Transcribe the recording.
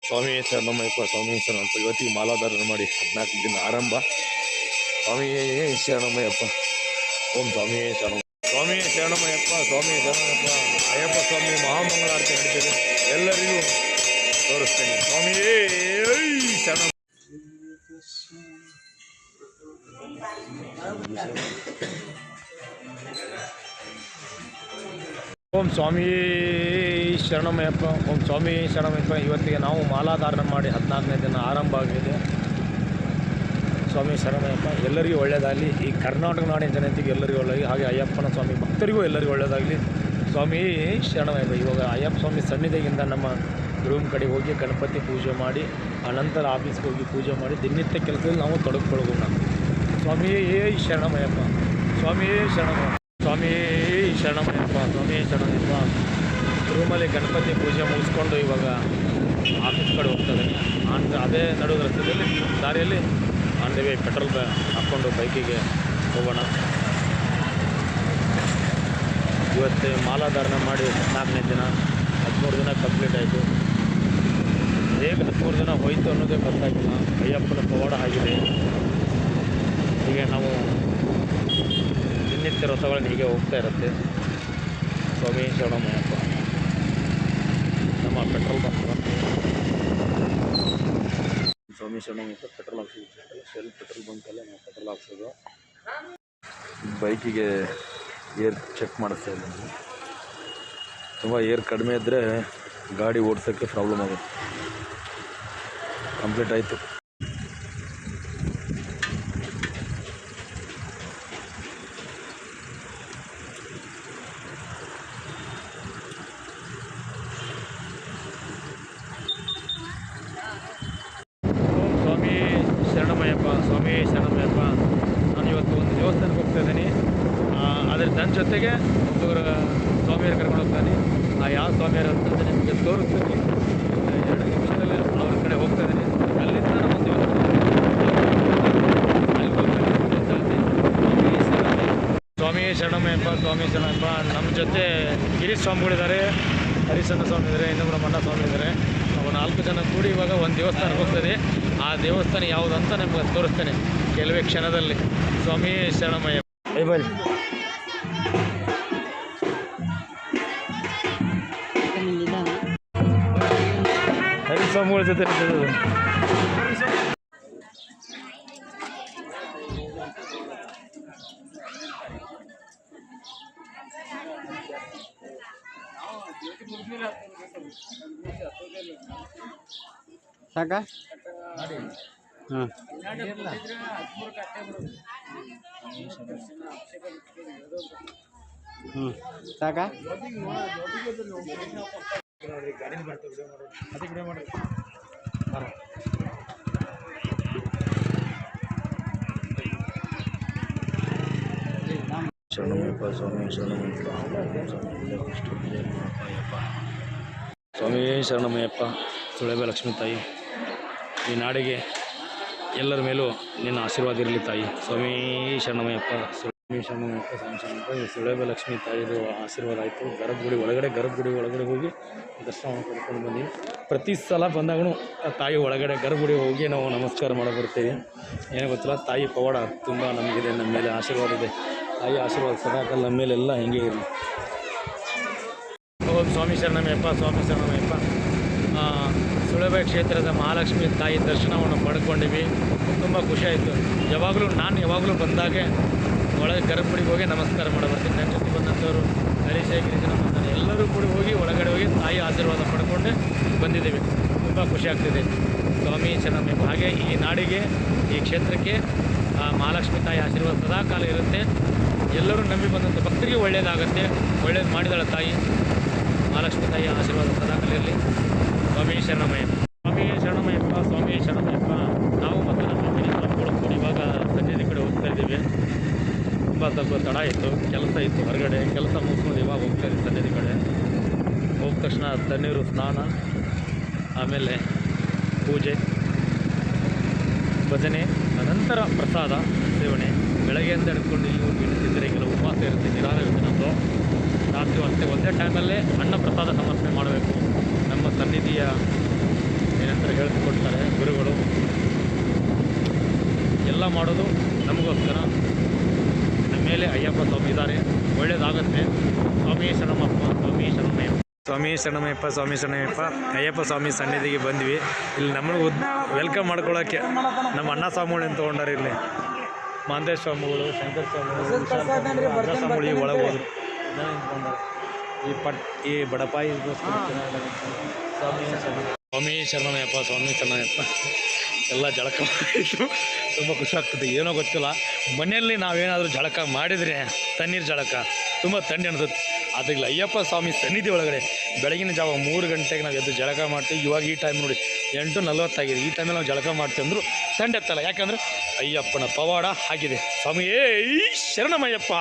ಸ್ವಾಮಿ ಶರಣಮಯ್ಯಪ್ಪ ಸ್ವಾಮಿ ಶರಣಪ್ಪ ಇವತ್ತಿಗೆ ಮಾಲಾಧಾರಣೆ ಮಾಡಿ 14 ದಿನ ಆರಂಭ. ಸ್ವಾಮಿ ಶರಣಮಯ್ಯಪ್ಪ. ಓಂ ಸ್ವಾಮಿ ಶರಣ. ಸ್ವಾಮಿ ಶರಣಮಯ್ಯಪ್ಪ ಸ್ವಾಮಿ ಶರಣಮಯ್ಯಪ್ಪ. ಅಯ್ಯಪ್ಪ ಸ್ವಾಮಿ ಮಹಾಮಂಗಳಾರತಿ ನಡೀತದೆ, ಎಲ್ಲರಿಗೂ ತೋರಿಸ್ತೇನೆ. ಸ್ವಾಮಿ ಶರಣ. ಓಂ ಸ್ವಾಮಿ ಶರಣಮಯ್ಯಪ್ಪ. ಓಂ ಸ್ವಾಮಿ ಶರಣಮಯ್ಯಪ್ಪ. ಇವತ್ತಿಗೆ ನಾವು ಮಾಲಾಧಾರಣೆ ಮಾಡಿ 14ನೇ ದಿನ ಆರಂಭ ಆಗಿದೆ. ಸ್ವಾಮಿ ಶರಣಮಯ್ಯಪ್ಪ ಎಲ್ಲರಿಗೂ ಒಳ್ಳೆಯದಾಗಲಿ. ಈ ಕರ್ನಾಟಕ ನಾಡಿನ ಜನತೆಗೆ ಎಲ್ಲರಿಗೂ ಒಳ್ಳೆಯದಾಗಲಿ, ಹಾಗೆ ಅಯ್ಯಪ್ಪನ ಸ್ವಾಮಿ ಭಕ್ತರಿಗೂ ಎಲ್ಲರಿಗೂ ಒಳ್ಳೆಯದಾಗಲಿ. ಸ್ವಾಮಿ ಶರಣಮಯ್ಯಪ್ಪ. ಇವಾಗ ಅಯ್ಯಪ್ಪ ಸ್ವಾಮಿ ಸನ್ನಿಧಿಯಿಂದ ನಮ್ಮ ರೂಮ್ ಕಡೆ ಹೋಗಿ ಗಣಪತಿ ಪೂಜೆ ಮಾಡಿ, ಆನಂತರ ಆಫೀಸ್ಗೆ ಹೋಗಿ ಪೂಜೆ ಮಾಡಿ ದಿನನಿತ್ಯ ಕೆಲಸದಲ್ಲಿ ನಾವು ತೊಡಗಿಕೊಳ್ಳೋಣ. ಸ್ವಾಮಿ ಶರಣಮಯ್ಯಪ್ಪ. ಸ್ವಾಮಿ ಶರಣಮಯ್ಯ. ಸ್ವಾಮಿ ಶರಣಮಯ್ಯಪ್ಪ. ಸ್ವಾಮಿ ಶರಣಮಯ್ಯಪ್ಪ. ರೂಮಲ್ಲಿ ಗಣಪತಿ ಪೂಜೆ ಮುಗಿಸ್ಕೊಂಡು ಇವಾಗ ಆಫೀಸ್ ಕಡೆ ಹೋಗ್ತದೆ. ಅದೇ ನಡುವ ರಸ್ತೆಯಲ್ಲಿ ದಾರಿಯಲ್ಲಿ ಆಂದೇವೆ ಪೆಟ್ರೋಲ್ ಹಾಕ್ಕೊಂಡು ಬೈಕಿಗೆ ಹೋಗೋಣ. ಇವತ್ತು ಮಾಲಾಧಾರಣೆ ಮಾಡಿ 14ನೇ ದಿನ, 13 ದಿನ ಕಂಪ್ಲೀಟ್ ಆಯಿತು. ಹೇಗೆ 13 ದಿನ ಹೋಯಿತು ಅನ್ನೋದೇ ಗೊತ್ತಾಗಿಲ್ಲ. ಅಯ್ಯಪ್ಪನ ಪವಾಡ ಆಗಿದೆ. ಹೀಗೆ ನಾವು ದಿನನಿತ್ಯ ರಥಗಳನ್ನು ಹೀಗೆ ಹೋಗ್ತಾ ಇರುತ್ತೆ. ಸ್ವಾಮಿ ಶರಣಮಯ್ಯಪ್ಪ. ನಮ್ಮ ಪೆಟ್ರೋಲ್ ಬಂಕ್ ಸ್ವಾಮಿ ಶರಣಮಯ್ಯಪ್ಪ ಪೆಟ್ರೋಲ್ ಹಾಕ್ಸಿದ್ವಿ. ಶೆಲ್ ಪೆಟ್ರೋಲ್ ಬಂಕಲ್ಲೇ ನಾವು ಪೆಟ್ರೋಲ್ ಹಾಕ್ಸೋದು. ಬೈಕಿಗೆ ಏರ್ ಚೆಕ್ ಮಾಡಿಸ್ತಾ ಇದ್ದೀನಿ. ತುಂಬ ಏರ್ ಕಡಿಮೆ ಇದ್ದರೆ ಗಾಡಿ ಓಡಿಸೋಕ್ಕೆ ಪ್ರಾಬ್ಲಮ್ ಆಗುತ್ತೆ. ಕಂಪ್ಲೀಟ್ ಆಯಿತು. ಸ್ವಾಮಿ ಶರಣಮಯ್ಯಪ್ಪ. ಸ್ವಾಮಿ ಶರಣಮಯ್ಯಪ್ಪ. ನಾನು ಇವತ್ತು ಒಂದು ದೇವಸ್ಥಾನಕ್ಕೆ ಹೋಗ್ತಾ ಇದ್ದೀನಿ. ಅದರ ನನ್ನ ಜೊತೆಗೆ ಒಂದು ಸ್ವಾಮಿಯರು ಕರ್ಕೊಂಡು ಹೋಗ್ತಾನೆ. ಯಾವ ಸ್ವಾಮಿಯರು ಅಂತ ನಿಮಗೆ ತೋರಿಸ್ತೀನಿ. 2 ನಿಮಿಷದಲ್ಲಿ ಅವ್ರ ಕಡೆ ಹೋಗ್ತಾ ಇದ್ದೀನಿ. ಅಲ್ಲಿಂದ ನಾನು ಒಂದು ಸ್ವಾಮಿ ಶರಣಮಯ್ಯಪ್ಪ. ಸ್ವಾಮಿ ಶರಣಮಯ್ಯಪ್ಪ. ನಮ್ಮ ಜೊತೆ ಗಿರೀಶ್ ಸ್ವಾಮಿಗಳಿದ್ದಾರೆ, ಹರಿಶಣ್ಣ ಸ್ವಾಮಿ ಇದ್ದಾರೆ, ಇನ್ನೊಬ್ಬರು ಮಣ್ಣ ಸ್ವಾಮಿ ಇದ್ದಾರೆ. ನಾವು 4 ಜನ ಕೂಡಿ ಇವಾಗ ಒಂದು ದೇವಸ್ಥಾನಕ್ಕೆ ಹೋಗ್ತದೆ. ಆ ದೇವಸ್ಥಾನ ಯಾವುದು ಅಂತ ನಿಮ್ಗೆ ತೋರಿಸ್ತೇನೆ ಕೆಲವೇ ಕ್ಷಣದಲ್ಲಿ. ಸ್ವಾಮಿ ಶರಣಮಯ್ಯಪ್ಪ. ಬೈಬಲ್ ಹರಿಸ್ವಾಮಿಗಳ ಜೊತೆ ಸಾಕ. ಹಾಂ ಸಾಕ. ಶರಣಮಯ್ಯಪ್ಪ. ಸ್ವಾಮಿ ಶರಣಮಯ್ಯಪ್ಪ. ಸ್ವಾಮಿ ಶರಣಮಯ್ಯಪ್ಪ. ಸುಳೆಬೆ ಲಕ್ಷ್ಮೀ ತಾಯಿ, ಈ ನಾಡಿಗೆ ಎಲ್ಲರ ಮೇಲೂ ನಿನ್ನ ಆಶೀರ್ವಾದ ಇರಲಿ ತಾಯಿ. ಸ್ವಾಮಿ ಶರಣಮಯ್ಯಪ್ಪ. ಸ್ವಾಮಿ ಶರಣಮಯ್ಯಪ್ಪ. ಸ್ವಾಮಿ ಶರಣಮಯ್ಯಪ್ಪ. ಈ ಸುಳೆಬೆ ಲಕ್ಷ್ಮೀ ತಾಯಿದು ಆಶೀರ್ವಾದ ಆಯಿತು. ಗರ್ಭಗುಡಿ ಒಳಗಡೆ ಹೋಗಿ ದರ್ಶನವನ್ನು ಪಡ್ಕೊಂಡು ಬಂದೀವಿ. ಪ್ರತಿ ಸಲ ಬಂದಾಗೂ ತಾಯಿ ಒಳಗಡೆ ಗರ್ಭಗುಡಿ ಹೋಗಿ ನಾವು ನಮಸ್ಕಾರ ಮಾಡೋ ಬರ್ತೀವಿ. ಏನೋ ಗೊತ್ತಿಲ್ಲ, ತಾಯಿ ಪವಾಡ ತುಂಬ ನಮಗಿದೆ, ನಮ್ಮ ಮೇಲೆ ಆಶೀರ್ವಾದ ಇದೆ. ತಾಯಿ ಆಶೀರ್ವಾದ ಸದಾಕಾಲ ನಮ್ಮ ಮೇಲೆಲ್ಲ ಹಿಂಗೆ ಇರಲಿ. ಓಂ ಸ್ವಾಮಿ ಶರಣಮಯ್ಯಪ್ಪ. ಸ್ವಾಮಿ ಶರಣಮಯ್ಯಪ್ಪ. ಸುಳೆಬೆ ಕ್ಷೇತ್ರದ ಮಹಾಲಕ್ಷ್ಮಿ ತಾಯಿ ದರ್ಶನವನ್ನು ಪಡ್ಕೊಂಡಿವಿ. ತುಂಬ ಖುಷಿಯಾಯಿತು. ಯಾವಾಗಲೂ ಬಂದಾಗೆ ಒಳಗೆ ಗರ್ಭಗುಡಿಗೆ ಹೋಗಿ ನಮಸ್ಕಾರ ಮಾಡಿ ಬರ್ತೀನಿ. ನನ್ನ ಜೊತೆ ಬಂದಂಥವರು ಹರೀಶೇಖರಿಸಿನ ಬಂದಾನೆ, ಎಲ್ಲರೂ ಕೂಡ ಹೋಗಿ ಒಳಗಡೆ ಹೋಗಿ ತಾಯಿ ಆಶೀರ್ವಾದ ಪಡ್ಕೊಂಡು ಬಂದಿದ್ದೀವಿ. ತುಂಬ ಖುಷಿಯಾಗ್ತಿದೆ. ಸ್ವಾಮಿ ಶರಣಮಯ್ಯಪ್ಪ. ಹಾಗೆ ಈ ನಾಡಿಗೆ, ಈ ಕ್ಷೇತ್ರಕ್ಕೆ ಮಹಾಲಕ್ಷ್ಮಿ ತಾಯಿ ಆಶೀರ್ವಾದ ಸದಾಕಾಲ ಇರುತ್ತೆ. ಎಲ್ಲರೂ ನಂಬಿ ಬಂದಂಥ ಭಕ್ತರಿಗೆ ಒಳ್ಳೆಯದಾಗುತ್ತೆ. ಒಳ್ಳೇದು ಮಾಡಿದಾಳೆ ತಾಯಿ. ಮಹಾಲಕ್ಷ್ಮಿ ತಾಯಿಯ ಆಶೀರ್ವಾದ ಸದಾಕಾಲ ಇರಲಿ. ಸ್ವಾಮಿ ಶರಣಮಯ್ಯಪ್ಪ. ಸ್ವಾಮಿ ಶರಣಮಯ್ಯಪ್ಪ. ಸ್ವಾಮಿ ಶರಣಮಯ್ಯಪ್ಪ. ನಾವು ಮತ್ತು ನಮ್ಮ ಫ್ಯಾಮಿಲಿ ಕೂಡ ಇವಾಗ ಸನ್ನಿಧಿ ಕಡೆ ಹೋಗ್ತಾ ಇದ್ದೀವಿ. ಸ್ವಲ್ಪ ತಡ ಇತ್ತು, ಕೆಲಸ ಇತ್ತು ಹೊರಗಡೆ. ಕೆಲಸ ಮುಗಿಸ್ಕೊಂಡು ಇವಾಗ ಹೋಗ್ತಾ ಇದ್ದೀವಿ ಸನ್ನಿಧಿ ಕಡೆ. ಹೋದ ತಕ್ಷಣ ತಣ್ಣೀರು ಸ್ನಾನ, ಆಮೇಲೆ ಪೂಜೆ, ಭಜನೆ, ಅನಂತರ ಪ್ರಸಾದ ಸೇವನೆ. ಬೆಳಗ್ಗೆಯಿಂದ ಹಿಡ್ಕೊಂಡು ಇಲ್ಲಿ ಹೋಗಿ ಇಳಿಸಿದರೆ ಕೆಲವು ಉಪವಾಸ ಇರುತ್ತೆ, ನಿರಾಹಾರ ಇರುತ್ತೆ ನಮ್ಮದು. ರಾತ್ರಿ ಅಷ್ಟೇ ಒಂದೇ ಟೈಮಲ್ಲೇ ಅನ್ನ ಪ್ರಸಾದ ಸಮರ್ಪಣೆ ಮಾಡಬೇಕು. ನಮ್ಮ ಸನ್ನಿಧಿಯ ಏನಂತ ಮಾಡೋದು ನಮಗೋಸ್ಕರ. ನಮ್ಮ ಮೇಲೆ ಅಯ್ಯಪ್ಪ ಸ್ವಾಮಿ ಇದ್ದಾರೆ, ಒಳ್ಳೇದಾಗುತ್ತೆ. ಸ್ವಾಮಿ ಶರಣಮಪ್ಪ, ಸ್ವಾಮಿ ಶರಣಮಯ್ಯಪ್ಪ, ಸ್ವಾಮಿ ಶರಣಮಯ್ಯಪ್ಪ, ಸ್ವಾಮಿ ಶರಣಮಯ್ಯಪ್ಪ. ಅಯ್ಯಪ್ಪ ಸ್ವಾಮಿ ಸನ್ನಿಧಿಗೆ ಬಂದ್ವಿ. ಇಲ್ಲಿ ನಮ್ಮನ್ನು ವೆಲ್ಕಮ್ ಮಾಡ್ಕೊಳ್ಳೋಕ್ಕೆ ನಮ್ಮ ಅಣ್ಣ ಸ್ವಾಮಿಗಳು ಅಂತ ತೊಗೊಂಡಾರೆ. ಇಲ್ಲಿ ಮಾಂತೇಶ ಸ್ವಾಮಿಗಳು, ಶಂಕರ ಸ್ವಾಮಿಗಳು, ಸ್ವಾಮಿಗಳು ಒಳಗೆ ಹೋದ್ರು. ಈ ಬಡಪಾಯಿ ಸ್ವಾಮಿ ಶರಣಮಯ್ಯಪ್ಪ, ಸ್ವಾಮಿ ಶರಣಮಯ್ಯಪ್ಪ. ಎಲ್ಲ ಜಳಕ ಮಾಡಿದ್ದು ತುಂಬ ಖುಷಿ ಆಗ್ತದೆ. ಏನೋ ಗೊತ್ತಿಲ್ಲ, ಮನೆಯಲ್ಲಿ ನಾವೇನಾದರೂ ಜಳಕ ಮಾಡಿದರೆ ತಣ್ಣೀರು ಜಳಕ ತುಂಬ ತಣ್ಣಿ ಅನಿಸುತ್ತೆ. ಆದರೆ ಅಯ್ಯಪ್ಪ ಸ್ವಾಮಿ ಸನ್ನಿಧಿ ಒಳಗಡೆ ಬೆಳಗಿನ ಜಾವ 3 ಗಂಟೆಗೆ ನಾವು ಎದ್ದು ಜಳಕ ಮಾಡ್ತೀವಿ. ಇವಾಗ ಈ ಟೈಮ್ ನೋಡಿ 8:40 ಈ ಟೈಮಲ್ಲಿ ನಾವು ಜಳಕ ಮಾಡ್ತೀವಿ ಅಂದರೂ ತಂಡ ಎತ್ತಲ್ಲ. ಯಾಕಂದರೆ ಅಯ್ಯಪ್ಪನ ಪವಾಡ ಆಗಿದೆ. ಸ್ವಾಮಿಯೇ ಶರಣಮಯ್ಯಪ್ಪ.